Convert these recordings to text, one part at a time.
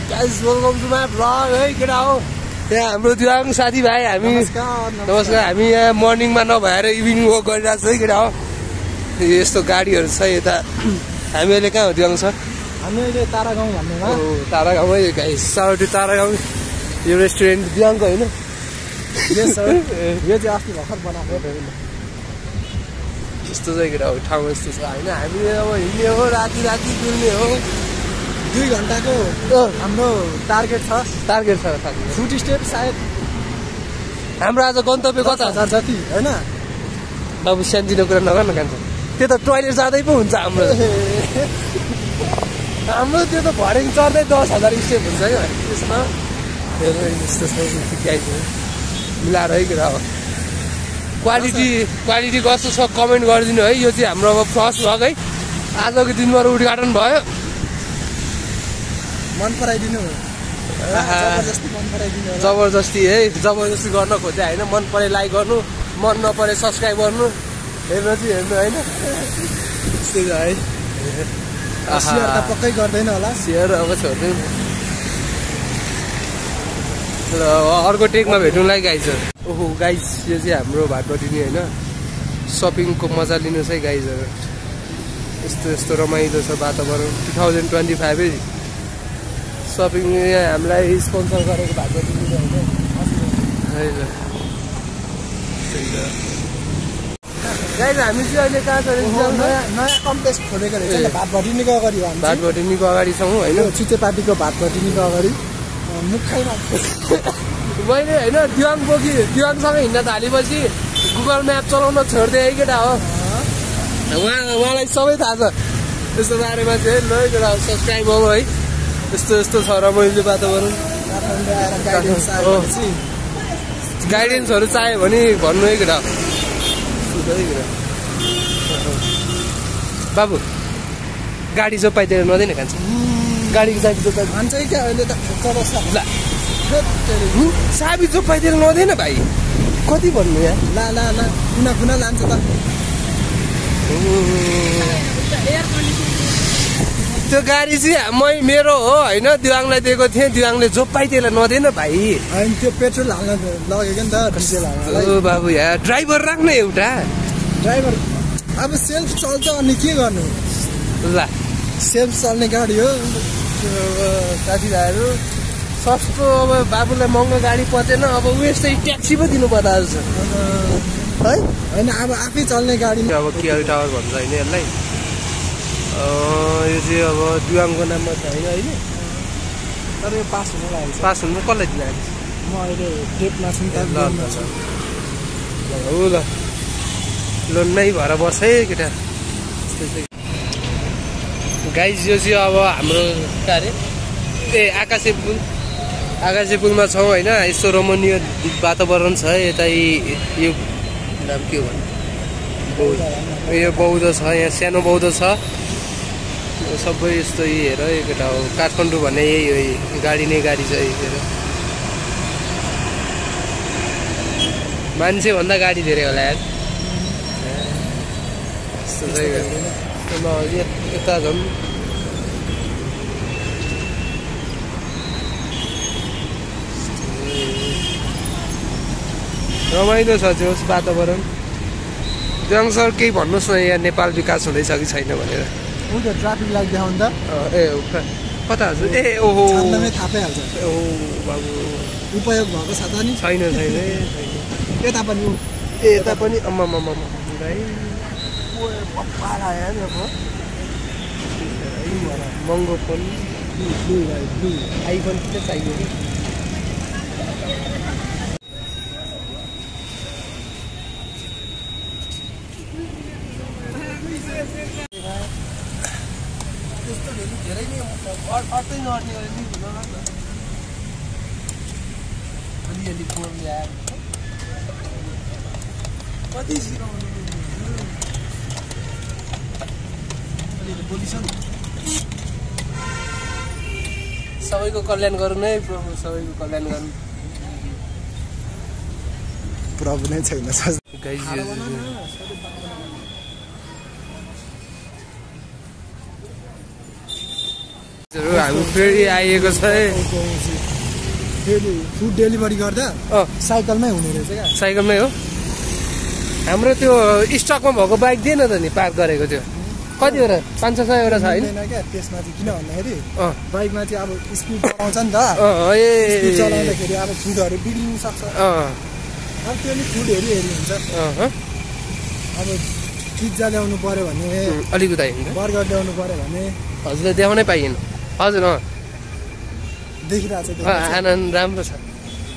Guys welcome to my vlog है केटा हो। यहाँ हाम्रो दिवाङ साथीभाइ हामी नमस्कार। हामी यहाँ मर्निङमा नभएर इभिनिङ वक गरिरहेको छ है केटा हो। यस्तो गाडीहरू छ यता। हामी अहिले कहाँ हो दिवाङ सर? हामी अहिले तारागाउँ भन्नेमा। तारागाउँ है गाइस। साउटी तारागाउँ यो रेस्टुरेन्ट दिवाङको होइन? यस सर। यो चाहिँ अस्ति भर्खर बनाएको हो। यस्तो चाहिँ केटा हो ठाउँ यस्तो छ होइन। हामी अब हिँड्ने हो राति राति डुल्ने हो। 2 घण्टाको हाम्रो टार्गेट छ। फुट स्टेप सायद हाम्रो आज गन्तव्य कता जति होइन? बाबु सानोतिनो कुरा नगर्न कान्छ। त्यो त टोइलेट जाँदै पो हुन्छ हाम्रो। हाम्रो त्यो त भरेङ चढ्दै 10,000 स्टेप हुन्छ क्या त्यसमा। यस्तो मिलाएर है कुरा हो। क्वालिटी कस्तो छ कमेन्ट गरिदिनु है। यो चाहिँ हाम्रो अब फर्स्ट भ्लग है। आजको दिनभर उद्घाटन भयो। मन पराइदिनु। जबरजस्ती है। जबरजस्ती गर्न खोजे होइन। मन परे लाइक गर्नु, मन नपरे सब्सक्राइब गर्नु, हेर्नु होइन। त्यस्तै छ है। सेयर त पक्कै गर्दैन होला। सेयर अब छोड्दैन। अर्को टेकमा भेट्नुलाई गाइज। ओहो गाइज यो चाहिँ हाम्रो भाटबटिनी होइन। सपिङको मजा लिनुहोस् है गाइजहरू। यस्तो रमाइलो छ वातावरण। 2025 है। सपिङ यहाँ हामीलाई स्पोन्सर गरेको भाटबटिनी होइन। गाइज हामी चाहिँ अहिले कहाँ छ? नयाँ कम्प्लेक्स खोलेको रहेछ भाटबटिनीको अगाडि। भाटबटिनीको अगाडि छौँ होइन। चुतेपाटीको भाटबटिनीको अगाडि मुखैमा मैले होइन दिवाङसँग हिँड्न थालेपछि गुगल म्याप चलाउन छोडिदिएँ है केटा हो। उहाँलाई सबै थाहा छ यस्तो बारेमा चाहिँ। ल केटा सब्सक्राइब हो है। यस्तो छ रमाइलो वातावरण। गाइडेन्सहरू चाहियो भने भन्नु है केटा। बाबु गाडी जोपाइदिएर नदिन खान्छ। गाडीको चाबी जोपाइ भन्छ क्या अहिले त चौरस्ता। चाबी जोपाइदिएर नदिएन भाइ। कति भन्नु यहाँ? ला कुना लान्छ त। त्यो गाडी चाहिँ मेरो हो होइन। दिवाङलाई दिएको थिएँ। दिवाङले जोपाइदिएर नदिएन भाइ। होइन त्यो पेट्रोल हाल्न लगेको नि त। डिजेल हाल्न। बाबु यहाँ ड्राइभर राख्ने एउटा। ड्राइभर अब सेल्फ चल्छ अनि के गर्नु? ल सेल्फ चल्ने गाडी हो। साथीभाइहरू सस्तो अब बाबुलाई महँगो गाडी पचेन। अब यस्तै ट्याक्सी पो दिनु पर्दा है। होइन अब आफै चल्ने गाडी। अब केआर टावर भन्छ होइन यसलाई। यो चाहिँ अब दिवाङको नाममा छ होइन। तर यो पास हुनु लागेको छ। पास हुनु कसलाई दिनु? म अहिले डेटमा छु। ल लोनमै भएर बस है केटा। गाइज यो चाहिँ अब हाम्रो के अरे आकाशे पुलमा छौँ होइन। यस्तो रमणीय वातावरण छ यता। यो नाम के हो भन्नु? यो बौद्ध छ। यहाँ सानो बौद्ध छ। सबै यस्तो हेर यो केटा हो। काठमाडौँ भन्ने यही हो। गाडी नै गाडी छ हेर। मान्छे भन्दा गाडी धेरै होला यार। यस्तो चाहिँ यता झन् रमाइलो छ त्यो वातावरण। दिवाङ सर केही भन्नुहोस् न यहाँ नेपाल विकास हुँदैछ कि छैन भनेर। ट्राफिक लाइट देखाउनु त। कता हजुर? ए ओहो थाहा पाइहाल्छ। ओ बाबु उपयोग भएको छ त नि? छैन। यता पनि अम्मा महँगो फोन आइफोन किन चाहियो? धेरै नै अट्टै नअट्ने अलिअलि फोन ल्याएर कति सिकाउनु सबैको कल्याण गर्नु है प्रभु। सबैको कल्याण गर्नु। प्रभु नै छैन। हामी फेरि आइएको छ है फुड डेलिभरी गर्दा साइकलमै हुने रहेछ क्या साइकलमै हो हाम्रो त्यो स्टकमा भएको बाइक दिएन त नि पार्क गरेको थियो कतिवटा 500-600 छ होइन क्या त्यसमा चाहिँ किन भन्दाखेरि बाइकमा चाहिँ अब स्पिड चलाउँछ नि त ए चलाउँदाखेरि अब फुडहरू बिग्रिनु सक्छ अब त्यो अलिक फुड हेरी हुन्छ अब पिज्जा ल्याउनु पर्यो भने अलिक उता हिँड्छ बर्गर ल्याउनु पर्यो भने हजुरले देखाउनै पाइएन हजुर देखिरहेको छ आनन्द राम्रो छ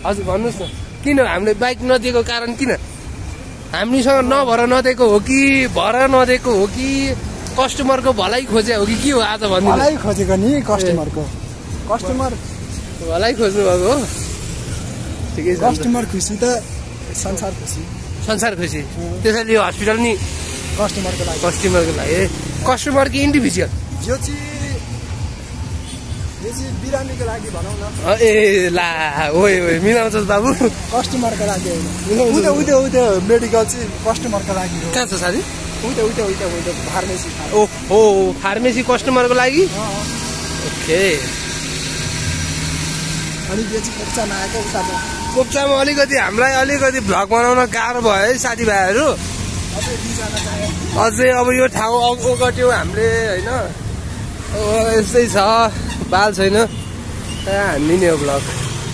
हजुर भन्नुहोस् न किन हामीले बाइक नदिएको कारण किन हामीसँग नभएर नदिएको हो कि भएर नदिएको हो कि कस्टमरको भलाइ खोजे हो कि के हो आज भन्नु भलाइ खोजेको नि कस्टमर भलाइ खोज्नु भएको हो ठिकै छ कस्टमर खुसी त संसार खुसी त्यसैले यो हस्पिटल नि कस्टमरको लागि कस्टमर कि इन्डिभिजुअल यो चाहिँ बिरामीको लागि भनौँ न ए ला ओइ मिलाउँछस् बाबु कस्टमरको लागि होइन उता मेडिकल चाहिँ कस्टमरको लागि हो कहाँ छ साथी उता फार्मेसी ओहो फार्मेसी कस्टमरको लागि ओके अनि यो चाहिँ कोप्चामा आएको उतामा कोप्चामा अलिकति हामीलाई अलिकति भ्लग बनाउन गाह्रो भयो है साथीभाइहरू अझै अब यो ठाउँ ओगट्यो हामीले होइन यस्तै छ बाल छैन हामी नि हो भ्लग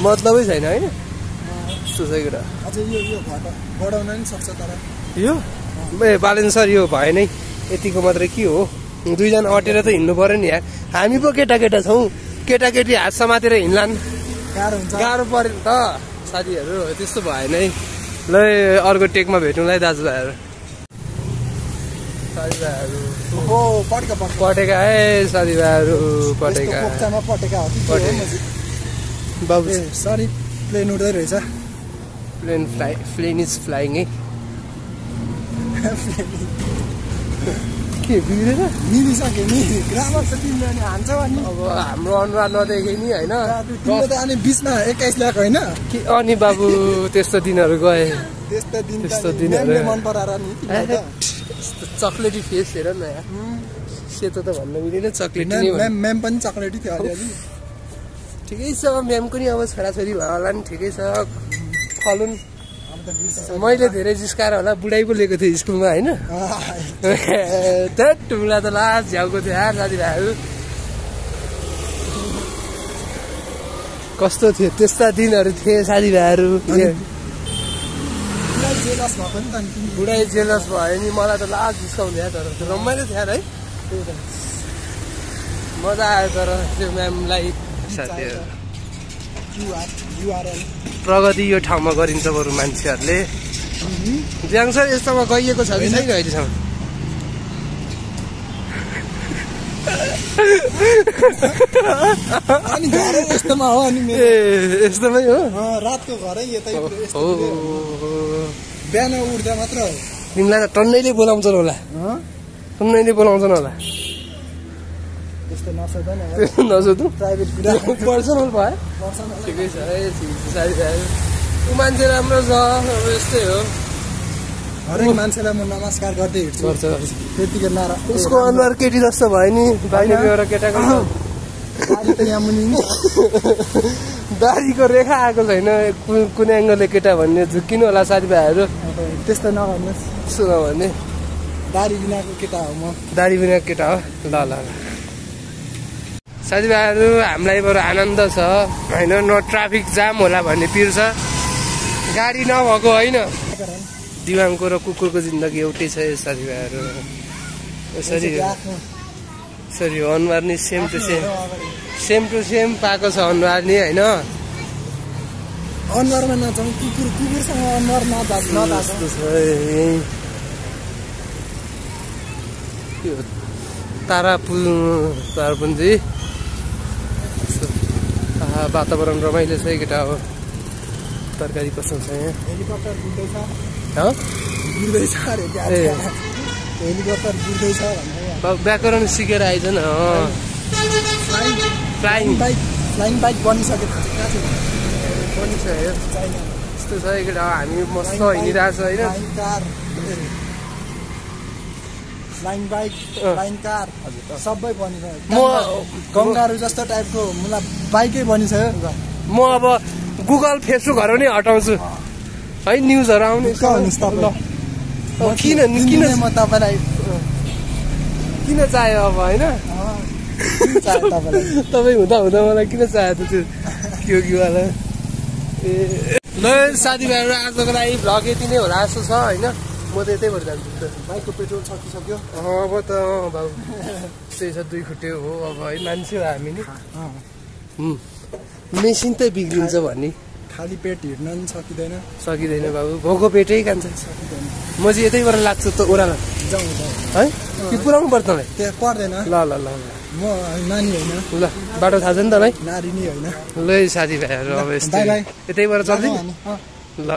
मतलबै छैन होइन यस्तो छ कुरा अझै यो बढाउन नि सक्छ तर यो ए बालेन सर यो भएन है यतिको मात्रै के हो दुईजना अटेर त हिँड्नु पर्यो नि यार हामी पो केटा छौँ केटाकेटी हात समातेर हिँड्लान् गाह्रो पर्यो नि त साथीहरू त्यस्तो भएन है ल अर्को टेकमा भेटौँला है दाजुभाइहरू पटेका है साथीभाइहरू पटेका बाबु सरी प्लेन उड्दै रहेछ प्लेन इज फ्लाइङ है के बिग्रेर मिलिसक्यो नि ग्रामर छ तिमीले हान्छौ अनि अब हाम्रो अनुहार नदेखे नि होइन अनि बिचमा 21 लाख होइन अनि बाबु त्यस्तो दिनहरू गए त्यस्तो दिनहरू मन पराएर नि चक्लेटी फेस हेर न यार सेतो त भन्न मिलेन चक्लेटी म्याम पनि चक्लेटी थियो अलिअलि ठिकै छ म्यामको नि अब छोराछोरी भयो होला नि ठिकै छ फलुन मैले धेरै जिस्काएर होला बुढाइ पो लिएको थिएँ स्कुलमा होइन टुम्ला त लास्ट झ्याउको थियो यार साथीभाइहरू कस्तो थियो त्यस्ता दिनहरू थिए साथीभाइहरू बुढाइ जेलस भयो नि मलाई त लास्ट जिस्काउँथ्यो तर रमाइलो थियो है मजा आयो तर त्यो म्यामलाई साथीहरू प्रगति यो ठाउँमा गरिन्छ बरु मान्छेहरूले ज्याङ सर यस्तोमा गइएको छ कि छैन अहिलेसम्म यस्तोमा हो अनि ए यस्तोमै हो रातको घरै यतै बिहान उठ्दा मात्र हो तिमीलाई त टन्नैले बोलाउँछन् होला पर्सनल भयो ठिकै छ है साथीभाइहरू ऊ मान्छे राम्रो छ अब यस्तै हो हरेक मान्छेलाई म नमस्कार गर्दै हिँड्छु त्यतिकै नारा उसको अनुहार केटी जस्तो भयो नि बाहिरको एउटा केटाको दाढी त यहाँ मुनि दाढीको रेखा आएको छैन कुन एङ्गलले केटा भन्ने झुक्किनु होला साथीभाइहरू त्यस्तो नगर्नुहोस् त्यस्तो नभन्ने दाढी बिनाको केटा हो म दाढी बिनाको केटा हो ल साथीभाइहरू हामीलाई बरु आनन्द छ होइन न ट्राफिक जाम होला भन्ने पिर छ गाडी नभएको होइन दिवाङको र कुकुरको जिन्दगी एउटै छ यो साथीभाइहरू यसरी अनुहार नि सेम टु सेम पाएको छ अनुहार नि होइन अनुहारमा नजाउँ कुकुरसँग अनुहार नजास्तो छ तारापुञ्जी वातावरण रमाइलो छ केटा हो तरकारी कस्तो छ यहाँ हेलिकप्टर बुड्दैछ व्याकरण सिकेर आइज न फ्लाइङ बाइक बनिसकेको बनिसक्यो यस्तो छ केटा हामी मस्त हिँडिरहेको छ होइन फ्लाइङ बाइक फ्लाइङ कार सबै बनिरहेको म- गङ्गाहरू जस्तो टाइपको मलाई बाइकै बनिसक्यो म अब गुगल फेसबुकहरू नै हटाउँछु है न्युजहरू आउने हुनुहोस् तपाईँ अब किन किन म तपाईँलाई किन चाह्यो अब होइन चाहे तपाईँलाई तपाईँ हुँदा हुँदा मलाई किन चाह्यो त त्यो क्योवाला ए ल साथीभाइहरू आजको लागि भ्लग यति नै होला जस्तो छ होइन म त यतै भएर जान्छु त बाइकको पेट्रोल सकिसक्यो अब त बाबु त्यही छ 2 खुट्टे हो अब है मान्छे हो हामी नि मेसिन त बिग्रिन्छ भन्ने खाली पेट हिँड्न पनि सकिँदैन सकिँदैन बाबु भोको पेटै कान्छ सकिँदैन म चाहिँ यतैबाट लाग्छु त ओह्रालो जाउँ जाउँ है कि पुऱ्याउनु पर्छ तँलाई त्यहाँ पर्दैन ल ल ल म नानी होइन ल बाटो थाहा छ नि तँलाई नारी नै होइन ल साथीभाइहरू अब यस्तै बाई बाई यतैबाट चल्दै जाउँ हामी ल